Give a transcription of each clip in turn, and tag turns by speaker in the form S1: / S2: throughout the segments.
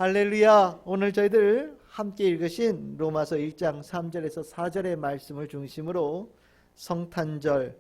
S1: 할렐루야. 오늘 저희들 함께 읽으신 로마서 1장 3절에서 4절의 말씀을 중심으로 성탄절,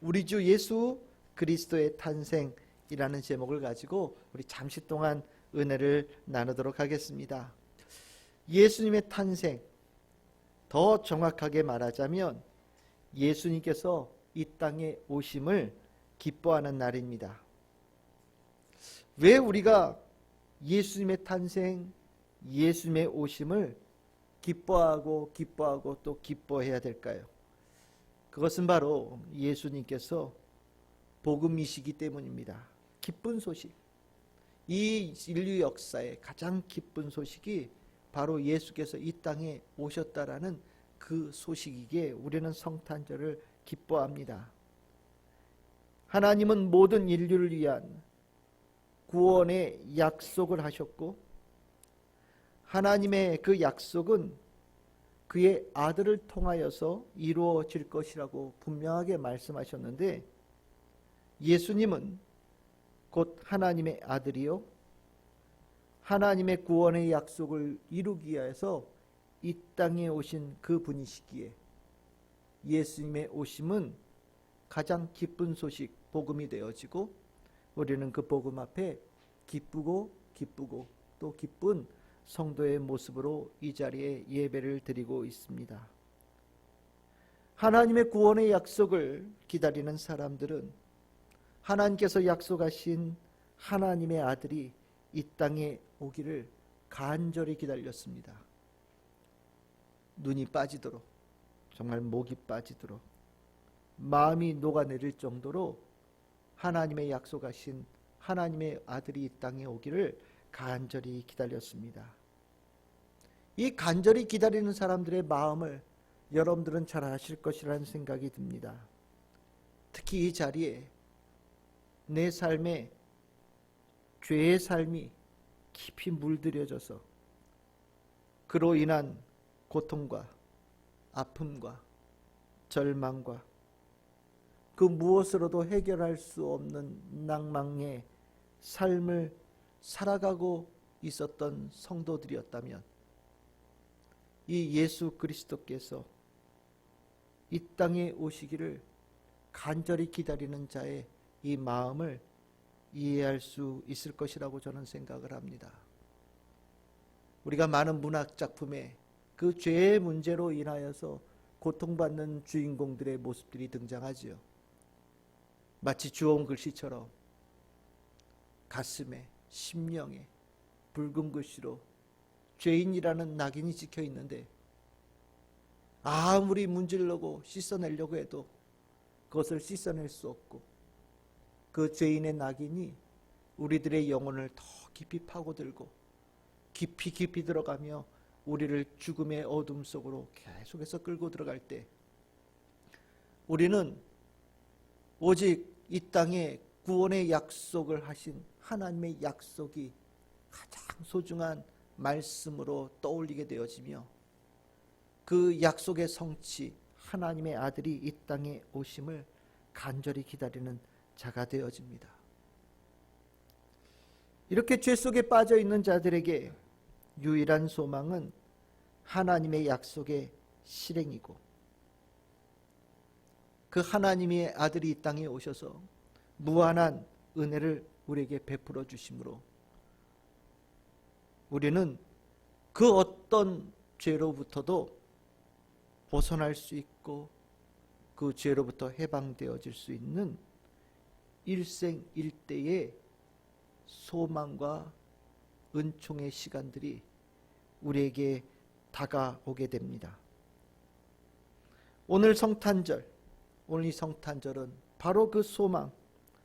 S1: 우리 주 예수 그리스도의 탄생이라는 제목을 가지고 우리 잠시 동안 은혜를 나누도록 하겠습니다. 예수님의 탄생, 더 정확하게 말하자면 예수님께서 이 땅에 오심을 기뻐하는 날입니다. 왜 우리가 예수님의 탄생, 예수님의 오심을 기뻐하고 또 기뻐해야 될까요? 그것은 바로 예수님께서 복음이시기 때문입니다. 기쁜 소식, 이 인류 역사의 가장 기쁜 소식이 바로 예수께서 이 땅에 오셨다라는 그 소식이기에 우리는 성탄절을 기뻐합니다. 하나님은 모든 인류를 위한 구원의 약속을 하셨고, 하나님의 그 약속은 그의 아들을 통하여서 이루어질 것이라고 분명하게 말씀하셨는데, 예수님은 곧 하나님의 아들이요 하나님의 구원의 약속을 이루기 위해서 이 땅에 오신 그 분이시기에 예수님의 오심은 가장 기쁜 소식, 복음이 되어지고, 우리는 그 복음 앞에 기쁘고 또 기쁜 성도의 모습으로 이 자리에 예배를 드리고 있습니다. 하나님의 구원의 약속을 기다리는 사람들은 하나님께서 약속하신 하나님의 아들이 이 땅에 오기를 간절히 기다렸습니다. 눈이 빠지도록, 정말 목이 빠지도록, 마음이 녹아내릴 정도로 하나님의 약속하신 하나님의 아들이 이 땅에 오기를 간절히 기다렸습니다. 이 간절히 기다리는 사람들의 마음을 여러분들은 잘 아실 것이라는 생각이 듭니다. 특히 이 자리에 내 삶에 죄의 삶이 깊이 물들여져서 그로 인한 고통과 아픔과 절망과 그 무엇으로도 해결할 수 없는 낭망의 삶을 살아가고 있었던 성도들이었다면, 이 예수 그리스도께서 이 땅에 오시기를 간절히 기다리는 자의 이 마음을 이해할 수 있을 것이라고 저는 생각을 합니다. 우리가 많은 문학 작품에 그 죄의 문제로 인하여서 고통받는 주인공들의 모습들이 등장하지요. 마치 주홍 글씨처럼 가슴에, 심령에 붉은 글씨로 죄인이라는 낙인이 찍혀 있는데, 아무리 문지르고 씻어내려고 해도 그것을 씻어낼 수 없고, 그 죄인의 낙인이 우리들의 영혼을 더 깊이 파고들고 깊이 들어가며 우리를 죽음의 어둠 속으로 계속해서 끌고 들어갈 때, 우리는 오직 이 땅에 구원의 약속을 하신 하나님의 약속이 가장 소중한 말씀으로 떠올리게 되어지며, 그 약속의 성취, 하나님의 아들이 이 땅에 오심을 간절히 기다리는 자가 되어집니다. 이렇게 죄 속에 빠져 있는 자들에게 유일한 소망은 하나님의 약속의 실행이고, 그 하나님의 아들이 이 땅에 오셔서 무한한 은혜를 우리에게 베풀어 주심으로 우리는 그 어떤 죄로부터도 벗어날 수 있고, 그 죄로부터 해방되어질 수 있는 일생일대의 소망과 은총의 시간들이 우리에게 다가오게 됩니다. 오늘 성탄절, 오늘 이 성탄절은 바로 그 소망,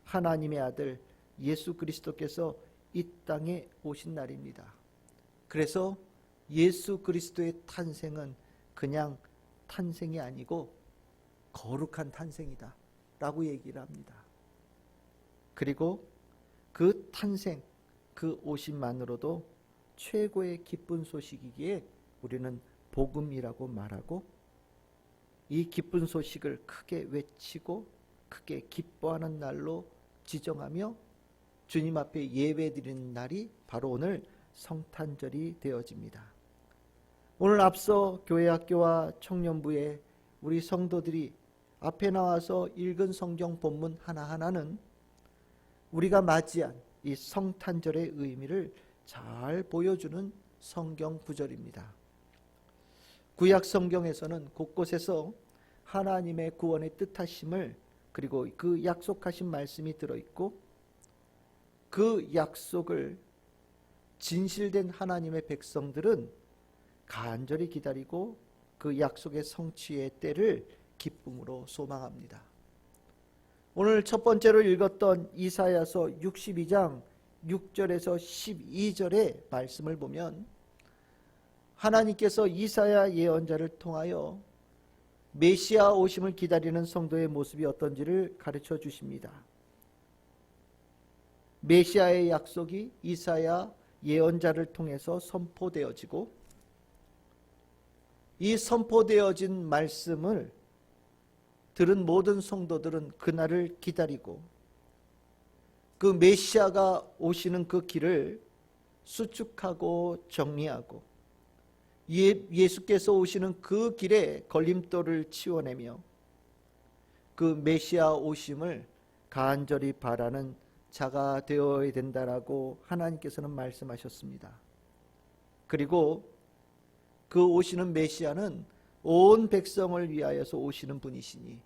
S1: 하나님의 아들 예수 그리스도께서 이 땅에 오신 날입니다. 그래서 예수 그리스도의 탄생은 그냥 탄생이 아니고 거룩한 탄생이다 라고 얘기를 합니다. 그리고 그 탄생, 그 오심만으로도 최고의 기쁜 소식이기에 우리는 복음이라고 말하고, 이 기쁜 소식을 크게 외치고 크게 기뻐하는 날로 지정하며 주님 앞에 예배드리는 날이 바로 오늘 성탄절이 되어집니다. 오늘 앞서 교회학교와 청년부에 우리 성도들이 앞에 나와서 읽은 성경 본문 하나하나는 우리가 맞이한 이 성탄절의 의미를 잘 보여주는 성경 구절입니다. 구약 성경에서는 곳곳에서 하나님의 구원의 뜻하심을 그리고 그 약속하신 말씀이 들어있고 그 약속을 진실된 하나님의 백성들은 간절히 기다리고 그 약속의 성취의 때를 기쁨으로 소망합니다. 오늘 첫 번째로 읽었던 이사야서 62장 6절에서 12절의 말씀을 보면 하나님께서 이사야 예언자를 통하여 메시아 오심을 기다리는 성도의 모습이 어떤지를 가르쳐 주십니다. 메시아의 약속이 이사야 예언자를 통해서 선포되어지고 이 선포되어진 말씀을 들은 모든 성도들은 그날을 기다리고 그 메시아가 오시는 그 길을 수축하고 정리하고 예수께서 오시는 그 길에 걸림돌을 치워내며 그 메시아 오심을 간절히 바라는 자가 되어야 된다라고 하나님께서는 말씀하셨습니다. 그리고 그 오시는 메시아는 온 백성을 위하여서 오시는 분이시니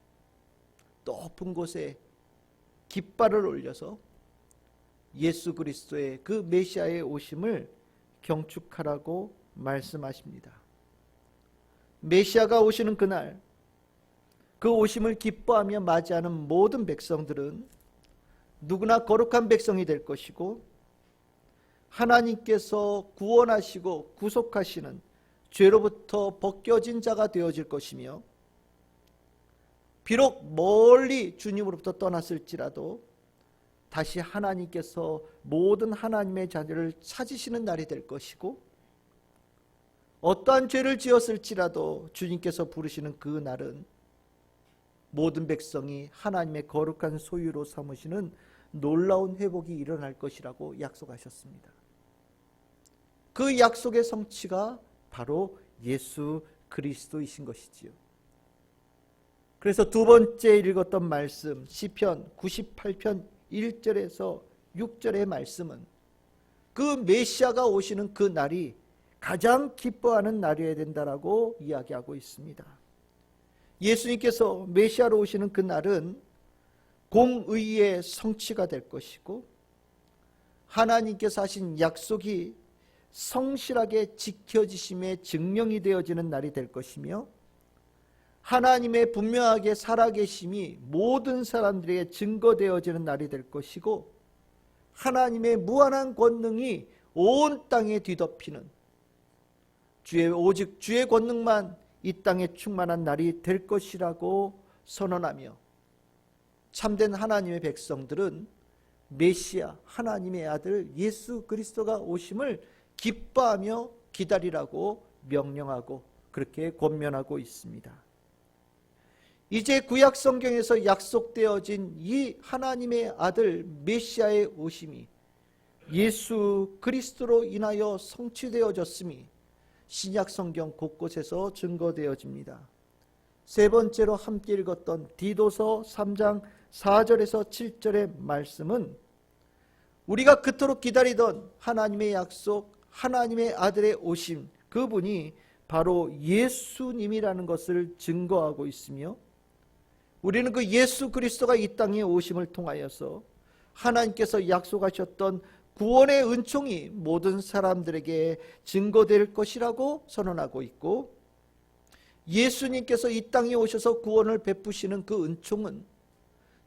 S1: 높은 곳에 깃발을 올려서 예수 그리스도의 그 메시아의 오심을 경축하라고 말씀하십니다. 메시아가 오시는 그날 그 오심을 기뻐하며 맞이하는 모든 백성들은 누구나 거룩한 백성이 될 것이고 하나님께서 구원하시고 구속하시는 죄로부터 벗겨진 자가 되어질 것이며 비록 멀리 주님으로부터 떠났을지라도 다시 하나님께서 모든 하나님의 자녀를 찾으시는 날이 될 것이고 어떠한 죄를 지었을지라도 주님께서 부르시는 그 날은 모든 백성이 하나님의 거룩한 소유로 삼으시는 놀라운 회복이 일어날 것이라고 약속하셨습니다. 그 약속의 성취가 바로 예수 그리스도이신 것이지요. 그래서 두 번째 읽었던 말씀 시편 98편 1절에서 6절의 말씀은 그 메시아가 오시는 그 날이 가장 기뻐하는 날이어야 된다라고 이야기하고 있습니다. 예수님께서 메시아로 오시는 그 날은 공의의 성취가 될 것이고 하나님께서 하신 약속이 성실하게 지켜지심의 증명이 되어지는 날이 될 것이며 하나님의 분명하게 살아계심이 모든 사람들에게 증거되어지는 날이 될 것이고 하나님의 무한한 권능이 온 땅에 뒤덮이는 오직 주의 권능만 이 땅에 충만한 날이 될 것이라고 선언하며 참된 하나님의 백성들은 메시아 하나님의 아들 예수 그리스도가 오심을 기뻐하며 기다리라고 명령하고 그렇게 권면하고 있습니다. 이제 구약 성경에서 약속되어진 이 하나님의 아들 메시아의 오심이 예수 그리스도로 인하여 성취되어졌음이 신약 성경 곳곳에서 증거되어집니다. 세 번째로 함께 읽었던 디도서 3장 4절에서 7절의 말씀은 우리가 그토록 기다리던 하나님의 약속 하나님의 아들의 오심 그분이 바로 예수님이라는 것을 증거하고 있으며 우리는 그 예수 그리스도가 이 땅에 오심을 통하여서 하나님께서 약속하셨던 구원의 은총이 모든 사람들에게 증거될 것이라고 선언하고 있고 예수님께서 이 땅에 오셔서 구원을 베푸시는 그 은총은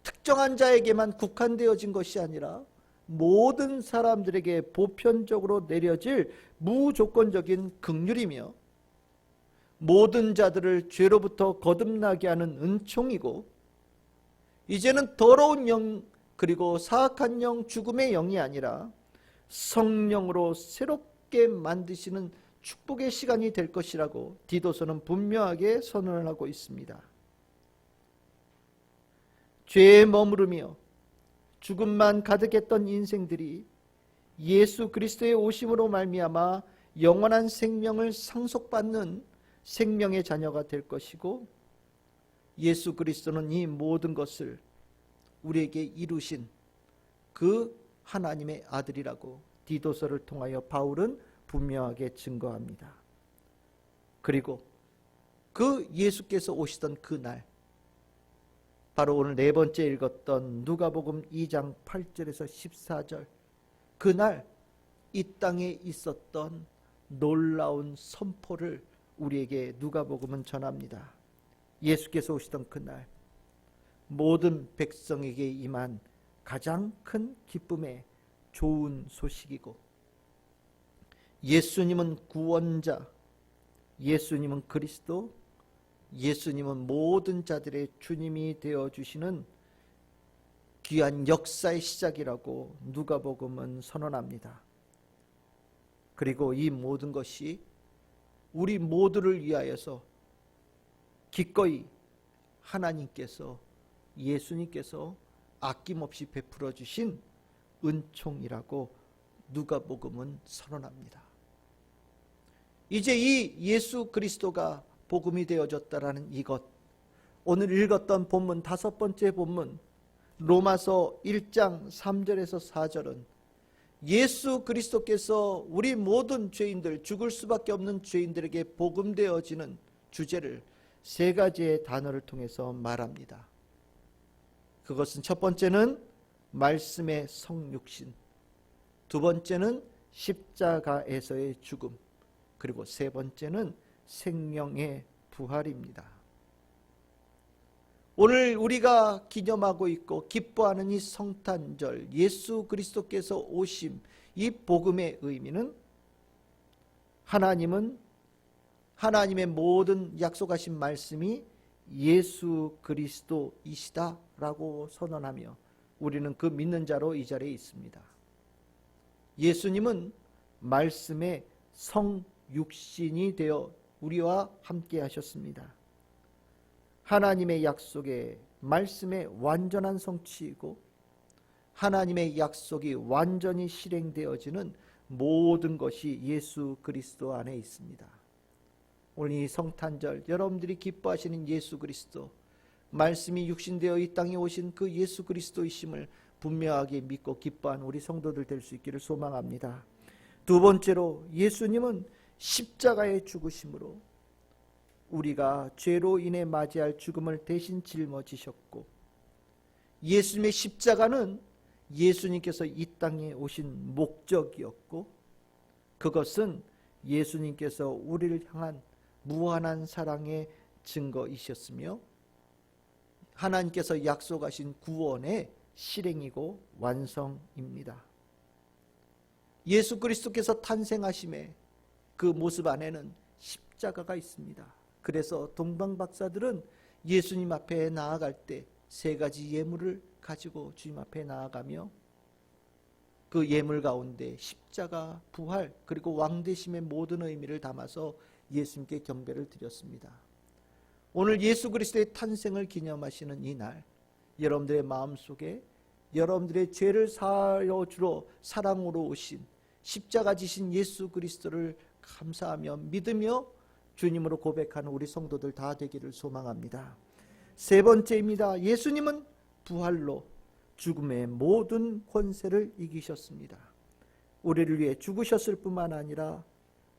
S1: 특정한 자에게만 국한되어진 것이 아니라 모든 사람들에게 보편적으로 내려질 무조건적인 긍휼이며 모든 자들을 죄로부터 거듭나게 하는 은총이고 이제는 더러운 영 그리고 사악한 영 죽음의 영이 아니라 성령으로 새롭게 만드시는 축복의 시간이 될 것이라고 디도서는 분명하게 선언을 하고 있습니다. 죄에 머무르며 죽음만 가득했던 인생들이 예수 그리스도의 오심으로 말미암아 영원한 생명을 상속받는 생명의 자녀가 될 것이고, 예수 그리스도는 이 모든 것을 우리에게 이루신 그 하나님의 아들이라고 디도서를 통하여 바울은 분명하게 증거합니다. 그리고 그 예수께서 오시던 그날, 바로 오늘 네 번째 읽었던 누가복음 2장 8절에서 14절, 그날 이 땅에 있었던 놀라운 선포를 우리에게 누가복음은 전합니다. 예수께서 오시던 그날, 모든 백성에게 임한 가장 큰 기쁨의 좋은 소식이고, 예수님은 구원자, 예수님은 그리스도, 예수님은 모든 자들의 주님이 되어주시는 귀한 역사의 시작이라고 누가복음은 선언합니다. 그리고 이 모든 것이 우리 모두를 위하여서 기꺼이 하나님께서, 예수님께서 아낌없이 베풀어 주신 은총이라고 누가복음은 선언합니다. 이제 이 예수 그리스도가 복음이 되어졌다라는 이것, 오늘 읽었던 본문, 다섯 번째 본문 로마서 1장 3절에서 4절은 예수 그리스도께서 우리 모든 죄인들, 죽을 수밖에 없는 죄인들에게 복음되어지는 주제를 세 가지의 단어를 통해서 말합니다. 그것은 첫 번째는 말씀의 성육신, 두 번째는 십자가에서의 죽음, 그리고 세 번째는 생명의 부활입니다. 오늘 우리가 기념하고 있고 기뻐하는 이 성탄절, 예수 그리스도께서 오심, 이 복음의 의미는 하나님은 하나님의 모든 약속하신 말씀이 예수 그리스도이시다라고 선언하며 우리는 그 믿는 자로 이 자리에 있습니다. 예수님은 말씀의 성육신이 되어 우리와 함께 하셨습니다. 하나님의 약속의 말씀의 완전한 성취이고 하나님의 약속이 완전히 실행되어지는 모든 것이 예수 그리스도 안에 있습니다. 오늘 이 성탄절 여러분들이 기뻐하시는 예수 그리스도, 말씀이 육신되어 이 땅에 오신 그 예수 그리스도이심을 분명하게 믿고 기뻐하는 우리 성도들 될 수 있기를 소망합니다. 두 번째로 예수님은 십자가의 죽으심으로 우리가 죄로 인해 맞이할 죽음을 대신 짊어지셨고, 예수님의 십자가는 예수님께서 이 땅에 오신 목적이었고, 그것은 예수님께서 우리를 향한 무한한 사랑의 증거이셨으며 하나님께서 약속하신 구원의 실행이고 완성입니다. 예수 그리스도께서 탄생하심에 그 모습 안에는 십자가가 있습니다. 그래서 동방박사들은 예수님 앞에 나아갈 때 세 가지 예물을 가지고 주님 앞에 나아가며 그 예물 가운데 십자가, 부활, 그리고 왕되심의 모든 의미를 담아서 예수님께 경배를 드렸습니다. 오늘 예수 그리스도의 탄생을 기념하시는 이 날, 여러분들의 마음속에 여러분들의 죄를 사하여 주러 사랑으로 오신 십자가 지신 예수 그리스도를 감사하며 믿으며 주님으로 고백하는 우리 성도들 다 되기를 소망합니다. 세 번째입니다. 예수님은 부활로 죽음의 모든 권세를 이기셨습니다. 우리를 위해 죽으셨을 뿐만 아니라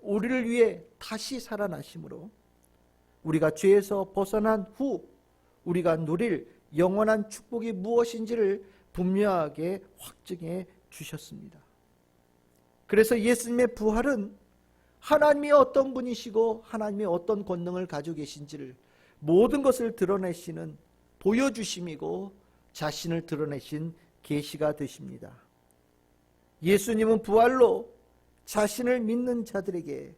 S1: 우리를 위해 다시 살아나심으로 우리가 죄에서 벗어난 후 우리가 누릴 영원한 축복이 무엇인지를 분명하게 확증해 주셨습니다. 그래서 예수님의 부활은 하나님이 어떤 분이시고 하나님이 어떤 권능을 가지고 계신지를 모든 것을 드러내시는 보여주심이고 자신을 드러내신 계시가 되십니다. 예수님은 부활로 자신을 믿는 자들에게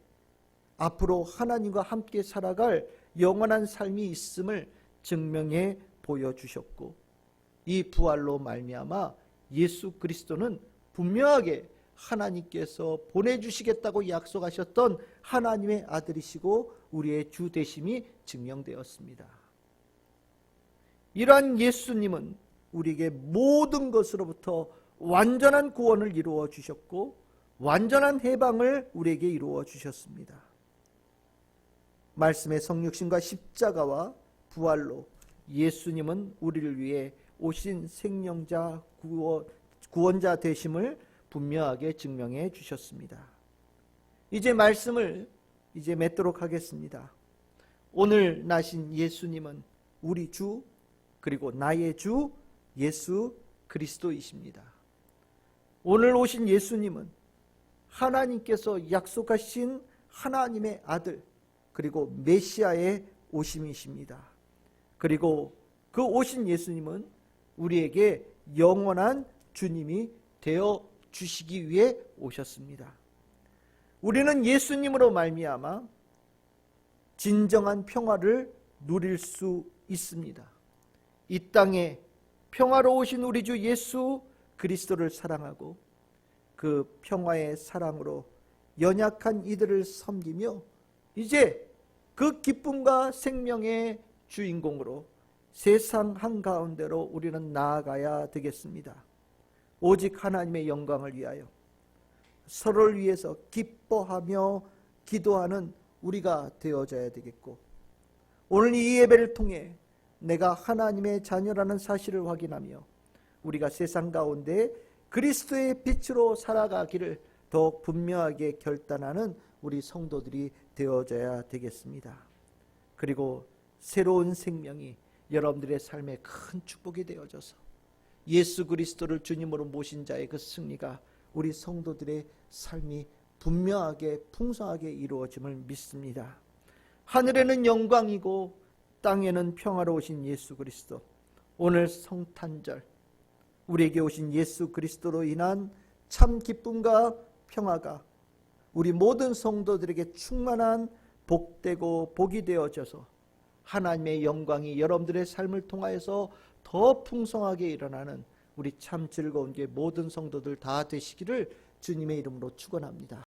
S1: 앞으로 하나님과 함께 살아갈 영원한 삶이 있음을 증명해 보여주셨고, 이 부활로 말미암아 예수 그리스도는 분명하게 하나님께서 보내주시겠다고 약속하셨던 하나님의 아들이시고 우리의 주 되심이 증명되었습니다. 이러한 예수님은 우리에게 모든 것으로부터 완전한 구원을 이루어 주셨고 완전한 해방을 우리에게 이루어 주셨습니다. 말씀의 성육신과 십자가와 부활로 예수님은 우리를 위해 오신 생명자 구원자 되심을 분명하게 증명해 주셨습니다. 이제 말씀을 맺도록 하겠습니다. 오늘 나신 예수님은 우리 주 그리고 나의 주 예수 그리스도이십니다. 오늘 오신 예수님은 하나님께서 약속하신 하나님의 아들 그리고 메시아의 오심이십니다. 그리고 그 오신 예수님은 우리에게 영원한 주님이 되어 주시기 위해 오셨습니다. 우리는 예수님으로 말미암아 진정한 평화를 누릴 수 있습니다. 이 땅에 평화로 오신 우리 주 예수 그리스도를 사랑하고 그 평화의 사랑으로 연약한 이들을 섬기며 이제 그 기쁨과 생명의 주인공으로 세상 한가운데로 우리는 나아가야 되겠습니다. 오직 하나님의 영광을 위하여 서로를 위해서 기뻐하며 기도하는 우리가 되어져야 되겠고, 오늘 이 예배를 통해 내가 하나님의 자녀라는 사실을 확인하며 우리가 세상 가운데 그리스도의 빛으로 살아가기를 더욱 분명하게 결단하는 우리 성도들이 되어져야 되겠습니다. 그리고 새로운 생명이 여러분들의 삶에 큰 축복이 되어져서 예수 그리스도를 주님으로 모신 자의 그 승리가 우리 성도들의 삶이 분명하게 풍성하게 이루어짐을 믿습니다. 하늘에는 영광이고 땅에는 평화로우신 예수 그리스도, 오늘 성탄절 우리에게 오신 예수 그리스도로 인한 참 기쁨과 평화가 우리 모든 성도들에게 충만한 복되고 복이 되어져서 하나님의 영광이 여러분들의 삶을 통하여서 더 풍성하게 일어나는 우리 참 즐거운 게 모든 성도들 다 되시기를 주님의 이름으로 축원합니다.